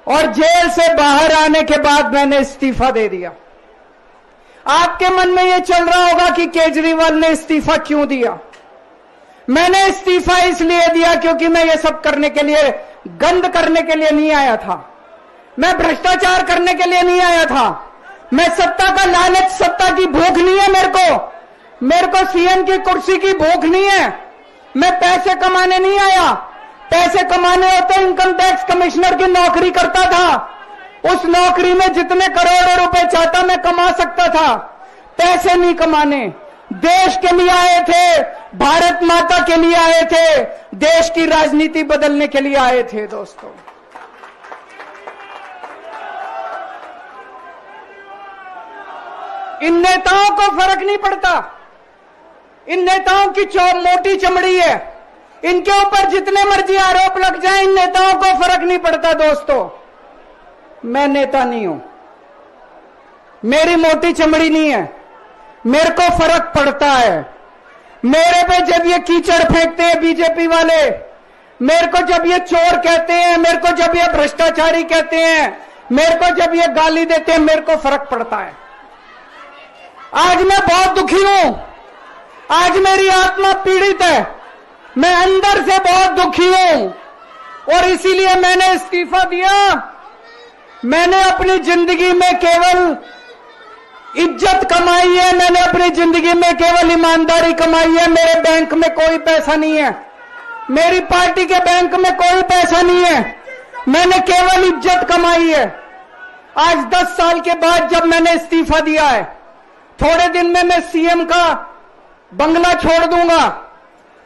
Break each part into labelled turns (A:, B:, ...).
A: और जेल से बाहर आने के बाद मैंने इस्तीफा दे दिया। आपके मन में यह चल रहा होगा कि केजरीवाल ने इस्तीफा क्यों दिया। मैंने इस्तीफा इसलिए दिया क्योंकि मैं ये सब करने के लिए, गंद करने के लिए नहीं आया था। मैं भ्रष्टाचार करने के लिए नहीं आया था। मैं सत्ता का लालच, सत्ता की भूख नहीं है मेरे को सीएम की कुर्सी की भूख नहीं है। मैं पैसे कमाने नहीं आया। पैसे कमाने होते इनकम टैक्स कमिश्नर की नौकरी करता था। उस नौकरी में जितने करोड़ों रुपए चाहता मैं कमा सकता था। पैसे नहीं कमाने, देश के लिए आए थे, भारत माता के लिए आए थे, देश की राजनीति बदलने के लिए आए थे। दोस्तों, इन नेताओं को फर्क नहीं पड़ता। इन नेताओं की मोटी चमड़ी है। इनके ऊपर जितने मर्जी आरोप लग जाए, इन नेताओं को फर्क नहीं पड़ता। दोस्तों, मैं नेता नहीं हूं, मेरी मोटी चमड़ी नहीं है, मेरे को फर्क पड़ता है। मेरे पे जब ये कीचड़ फेंकते हैं बीजेपी वाले, मेरे को जब ये चोर कहते हैं, मेरे को जब ये भ्रष्टाचारी कहते हैं, मेरे को जब ये गाली देते हैं, मेरे को फर्क पड़ता है। आज मैं बहुत दुखी हूं। आज मेरी आत्मा पीड़ित है। मैं अंदर से बहुत दुखी हूं और इसीलिए मैंने इस्तीफा दिया। मैंने अपनी जिंदगी में केवल इज्जत कमाई है। मैंने अपनी जिंदगी में केवल ईमानदारी कमाई है। मेरे बैंक में कोई पैसा नहीं है। मेरी पार्टी के बैंक में कोई पैसा नहीं है। मैंने केवल इज्जत कमाई है। आज 10 साल के बाद जब मैंने इस्तीफा दिया है, थोड़े दिन में मैं सीएम का बंगला छोड़ दूंगा।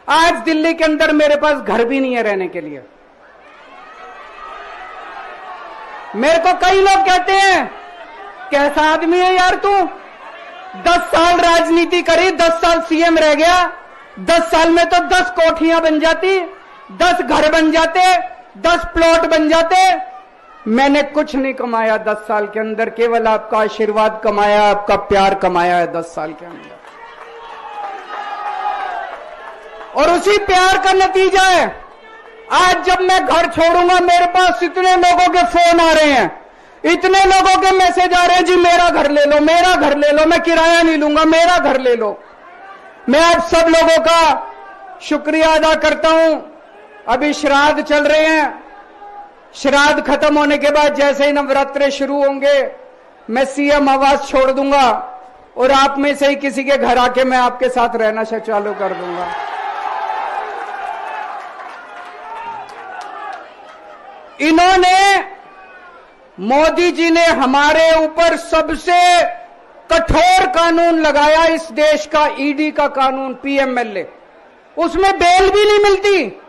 A: आज दिल्ली के अंदर मेरे पास घर भी नहीं है रहने के लिए। मेरे को कई लोग कहते हैं, कैसा आदमी है यार तू, 10 साल राजनीति करी, 10 साल सीएम रह गया, 10 साल में तो 10 कोठियां बन जाती, 10 घर बन जाते, 10 प्लॉट बन जाते। मैंने कुछ नहीं कमाया 10 साल के अंदर, केवल आपका आशीर्वाद कमाया, आपका प्यार कमाया है 10 साल के अंदर। और उसी प्यार का नतीजा है आज जब मैं घर छोड़ूंगा, मेरे पास इतने लोगों के फोन आ रहे हैं, इतने लोगों के मैसेज आ रहे हैं, जी मेरा घर ले लो, मेरा घर ले लो, मैं किराया नहीं लूंगा, मेरा घर ले लो। मैं आप सब लोगों का शुक्रिया अदा करता हूं। अभी श्राद्ध चल रहे हैं। श्राद्ध खत्म होने के बाद जैसे ही नवरात्रे शुरू होंगे, मैं सीएम आवास छोड़ दूंगा और आप में से ही किसी के घर आके मैं आपके साथ रहना चालू कर दूंगा। इन्होंने, मोदी जी ने हमारे ऊपर सबसे कठोर कानून लगाया, इस देश का ईडी का कानून, पीएमएलए। उसमें बेल भी नहीं मिलती,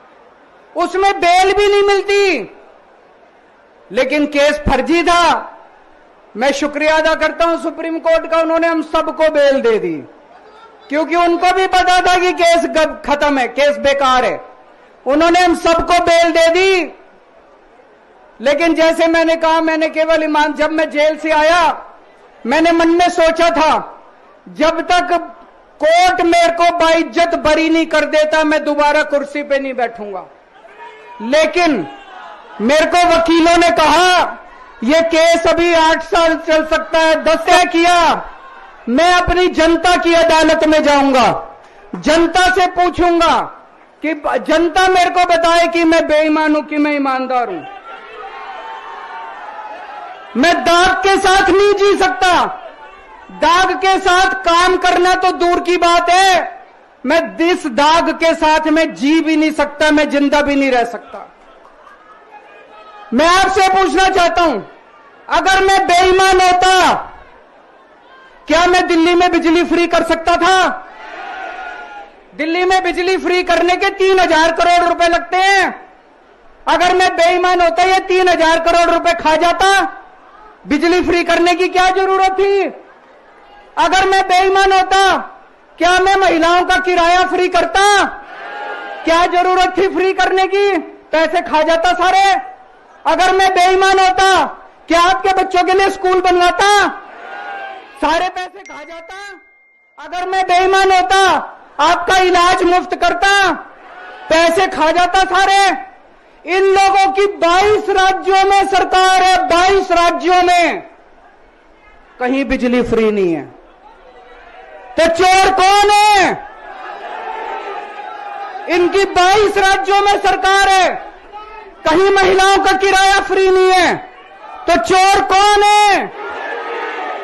A: उसमें बेल भी नहीं मिलती, लेकिन केस फर्जी था। मैं शुक्रिया अदा करता हूं सुप्रीम कोर्ट का, उन्होंने हम सबको बेल दे दी, क्योंकि उनको भी पता था कि केस खत्म है, केस बेकार है। उन्होंने हम सबको बेल दे दी। लेकिन जैसे मैंने कहा, मैंने केवल ईमान, जब मैं जेल से आया, मैंने मन में सोचा था, जब तक कोर्ट मेरे को बाइज्जत बरी नहीं कर देता, मैं दोबारा कुर्सी पे नहीं बैठूंगा। लेकिन मेरे को वकीलों ने कहा, यह केस अभी 8 साल चल सकता है, 10 तय किया। मैं अपनी जनता की अदालत में जाऊंगा, जनता से पूछूंगा कि जनता मेरे को बताए कि मैं बेईमान हूं कि मैं ईमानदार हूं। मैं दाग के साथ नहीं जी सकता। दाग के साथ काम करना तो दूर की बात है, मैं इस दाग के साथ मैं जी भी नहीं सकता, मैं जिंदा भी नहीं रह सकता। मैं आपसे पूछना चाहता हूं, अगर मैं बेईमान होता, क्या मैं दिल्ली में बिजली फ्री कर सकता था? दिल्ली में बिजली फ्री करने के 3000 करोड़ रुपए लगते हैं। अगर मैं बेईमान होता, ये 3000 करोड़ रुपए खा जाता, बिजली फ्री करने की क्या जरूरत थी? अगर मैं बेईमान होता, क्या मैं महिलाओं का किराया फ्री करता? क्या जरूरत थी फ्री करने की? पैसे खा जाता सारे। अगर मैं बेईमान होता, क्या आपके बच्चों के लिए स्कूल बनवाता? सारे पैसे खा जाता। अगर मैं बेईमान होता, आपका इलाज मुफ्त करता? पैसे खा जाता सारे। इन लोगों की 22 राज्यों में सरकार है, 22 राज्यों में कहीं बिजली फ्री नहीं है। तो चोर कौन है? इनकी 22 राज्यों में सरकार है, कहीं महिलाओं का किराया फ्री नहीं है, तो चोर कौन है?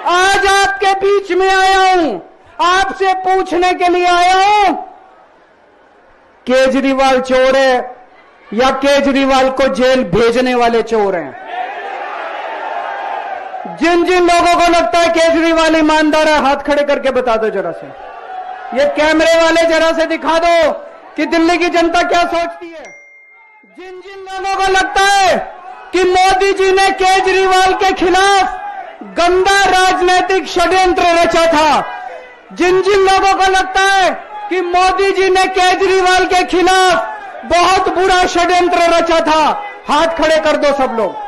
A: आज आपके बीच में आया हूं, आपसे पूछने के लिए आया हूं, केजरीवाल चोर है या केजरीवाल को जेल भेजने वाले चोर हैं? जिन जिन लोगों को लगता है केजरीवाल ईमानदार है, हाथ खड़े करके बता दो जरा से। ये कैमरे वाले जरा से दिखा दो कि दिल्ली की जनता क्या सोचती है। जिन जिन लोगों को लगता है कि मोदी जी ने केजरीवाल के खिलाफ गंदा राजनीतिक षड्यंत्र रचा था, जिन जिन लोगों को लगता है कि मोदी जी ने केजरीवाल के खिलाफ बहुत बुरा षड्यंत्र रचा था, हाथ खड़े कर दो सब लोग।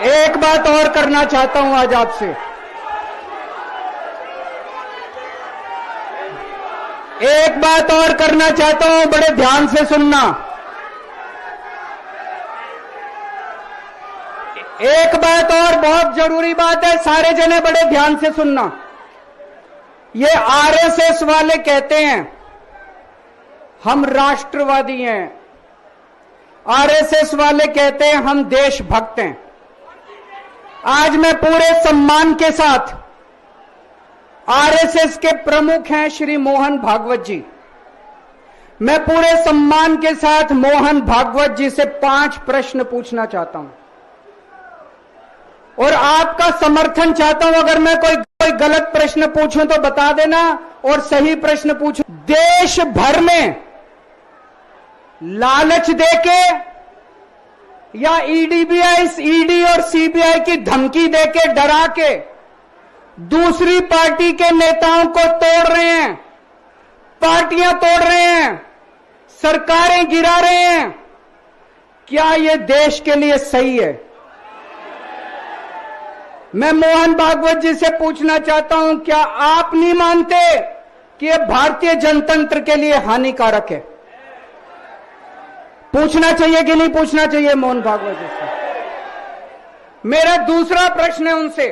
A: एक बात और करना चाहता हूं आज आपसे। एक बात और करना चाहता हूं, बड़े ध्यान से सुनना। एक बात और बहुत जरूरी बात है, सारे जने बड़े ध्यान से सुनना। ये आरएसएस वाले कहते हैं हम राष्ट्रवादी हैं, आरएसएस वाले कहते हैं हम देशभक्त हैं। आज मैं पूरे सम्मान के साथ, आरएसएस के प्रमुख हैं श्री मोहन भागवत जी, मैं पूरे सम्मान के साथ मोहन भागवत जी से 5 प्रश्न पूछना चाहता हूं और आपका समर्थन चाहता हूं। अगर मैं कोई गलत प्रश्न पूछूं तो बता देना, और सही प्रश्न पूछूं। देश भर में लालच देके या ईडी और सीबीआई की धमकी देके, डरा के दूसरी पार्टी के नेताओं को तोड़ रहे हैं, पार्टियां तोड़ रहे हैं, सरकारें गिरा रहे हैं, क्या यह देश के लिए सही है? मैं मोहन भागवत जी से पूछना चाहता हूं, क्या आप नहीं मानते कि यह भारतीय जनतंत्र के लिए हानिकारक है? पूछना चाहिए कि नहीं पूछना चाहिए मोहन भागवत जी से? मेरा दूसरा प्रश्न है उनसे,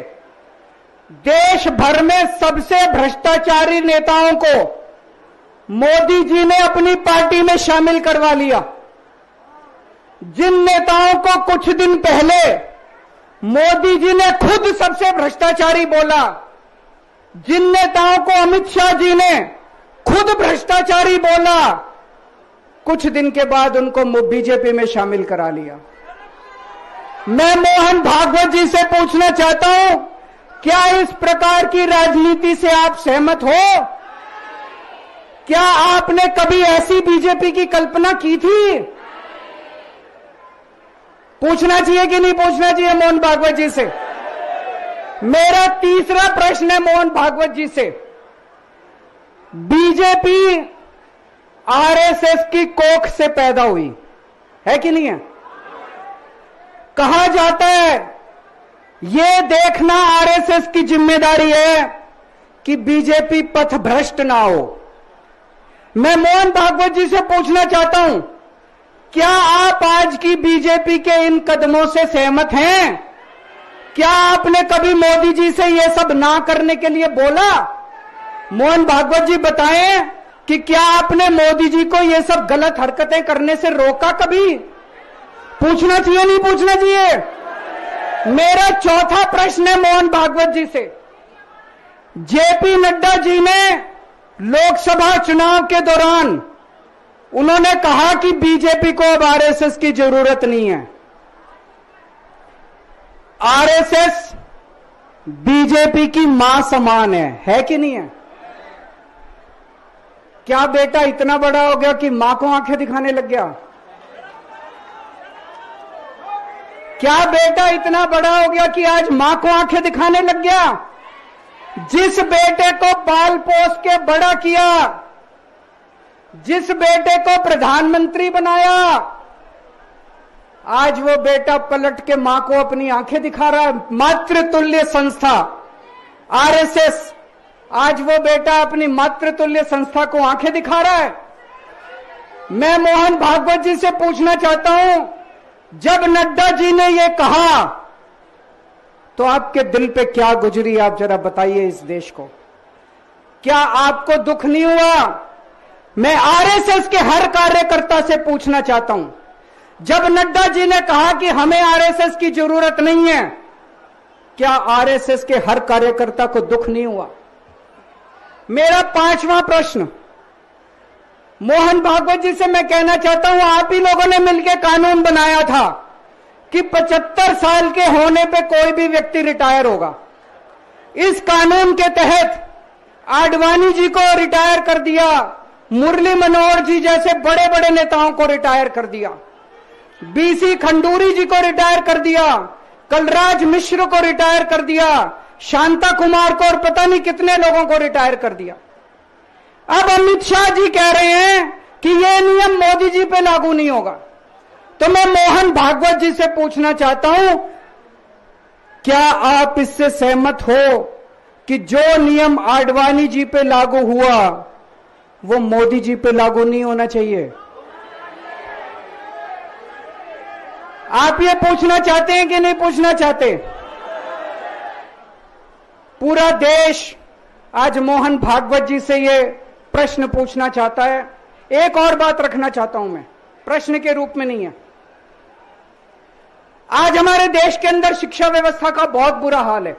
A: देश भर में सबसे भ्रष्टाचारी नेताओं को मोदी जी ने अपनी पार्टी में शामिल करवा लिया। जिन नेताओं को कुछ दिन पहले मोदी जी ने खुद सबसे भ्रष्टाचारी बोला, जिन नेताओं को अमित शाह जी ने खुद भ्रष्टाचारी बोला, कुछ दिन के बाद उनको बीजेपी में शामिल करा लिया। मैं मोहन भागवत जी से पूछना चाहता हूं, क्या इस प्रकार की राजनीति से आप सहमत हो? क्या आपने कभी ऐसी बीजेपी की कल्पना की थी? पूछना चाहिए कि नहीं पूछना चाहिए मोहन भागवत जी से? मेरा तीसरा प्रश्न है मोहन भागवत जी से, बीजेपी आरएसएस की कोख से पैदा हुई है कि नहीं है? कहा जाता है यह देखना आरएसएस की जिम्मेदारी है कि बीजेपी पथभ्रष्ट ना हो। मैं मोहन भागवत जी से पूछना चाहता हूं, क्या आप आज की बीजेपी के इन कदमों से सहमत हैं? क्या आपने कभी मोदी जी से यह सब ना करने के लिए बोला? मोहन भागवत जी बताएं कि क्या आपने मोदी जी को यह सब गलत हरकतें करने से रोका कभी? पूछना चाहिए नहीं पूछना चाहिए? मेरा चौथा प्रश्न है मोहन भागवत जी से, जेपी नड्डा जी ने लोकसभा चुनाव के दौरान उन्होंने कहा कि बीजेपी को अब आरएसएस की जरूरत नहीं है। आरएसएस बीजेपी की मां समान है कि नहीं है? क्या बेटा इतना बड़ा हो गया कि मां को आंखें दिखाने लग गया? क्या बेटा इतना बड़ा हो गया कि आज मां को आंखें दिखाने लग गया? जिस बेटे को पाल पोस के बड़ा किया, जिस बेटे को प्रधानमंत्री बनाया, आज वो बेटा पलट के मां को अपनी आंखें दिखा रहा है। मातृतुल्य संस्था आरएसएस, आज वो बेटा अपनी मातृतुल्य संस्था को आंखें दिखा रहा है। मैं मोहन भागवत जी से पूछना चाहता हूं, जब नड्डा जी ने ये कहा तो आपके दिल पे क्या गुजरी, आप जरा बताइए इस देश को। क्या आपको दुख नहीं हुआ? मैं आरएसएस के हर कार्यकर्ता से पूछना चाहता हूं, जब नड्डा जी ने कहा कि हमें आरएसएस की जरूरत नहीं है, क्या आरएसएस के हर कार्यकर्ता को दुख नहीं हुआ? मेरा 5वां प्रश्न मोहन भागवत जी से मैं कहना चाहता हूं, आप ही लोगों ने मिलकर कानून बनाया था कि 75 साल के होने पे कोई भी व्यक्ति रिटायर होगा। इस कानून के तहत आडवाणी जी को रिटायर कर दिया, मुरली मनोहर जी जैसे बड़े बड़े नेताओं को रिटायर कर दिया, बीसी खंडूरी जी को रिटायर कर दिया, कलराज मिश्र को रिटायर कर दिया, शांता कुमार को और पता नहीं कितने लोगों को रिटायर कर दिया। अब अमित शाह जी कह रहे हैं कि यह नियम मोदी जी पे लागू नहीं होगा। तो मैं मोहन भागवत जी से पूछना चाहता हूं, क्या आप इससे सहमत हो कि जो नियम आडवाणी जी पे लागू हुआ वो मोदी जी पे लागू नहीं होना चाहिए? आप ये पूछना चाहते हैं कि नहीं पूछना चाहते? पूरा देश आज मोहन भागवत जी से ये प्रश्न पूछना चाहता है। एक और बात रखना चाहता हूं मैं, प्रश्न के रूप में नहीं है। आज हमारे देश के अंदर शिक्षा व्यवस्था का बहुत बुरा हाल है।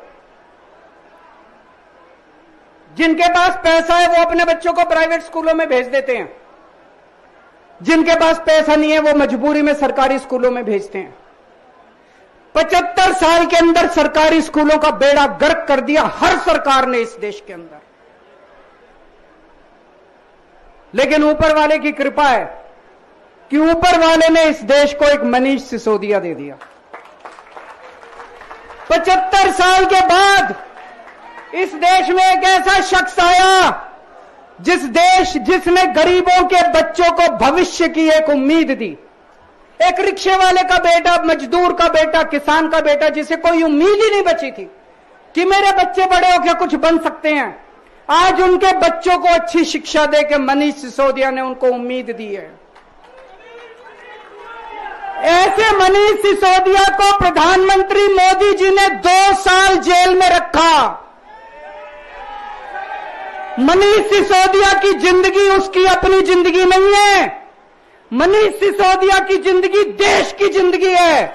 A: जिनके पास पैसा है वो अपने बच्चों को प्राइवेट स्कूलों में भेज देते हैं, जिनके पास पैसा नहीं है वो मजबूरी में सरकारी स्कूलों में भेजते हैं। 75 साल के अंदर सरकारी स्कूलों का बेड़ा गर्क कर दिया हर सरकार ने इस देश के अंदर। लेकिन ऊपर वाले की कृपा है कि ऊपर वाले ने इस देश को एक मनीष सिसोदिया दे दिया। 75 साल के बाद इस देश में एक ऐसा शख्स आया जिसने गरीबों के बच्चों को भविष्य की एक उम्मीद दी। एक रिक्शे वाले का बेटा, मजदूर का बेटा, किसान का बेटा, जिसे कोई उम्मीद ही नहीं बची थी कि मेरे बच्चे बड़े होकर कुछ बन सकते हैं, आज उनके बच्चों को अच्छी शिक्षा देकर मनीष सिसोदिया ने उनको उम्मीद दी है। ऐसे मनीष सिसोदिया को प्रधानमंत्री मोदी जी ने 2 साल जेल में रखा। मनीष सिसोदिया की जिंदगी उसकी अपनी जिंदगी नहीं है, मनीष सिसोदिया की जिंदगी देश की जिंदगी है।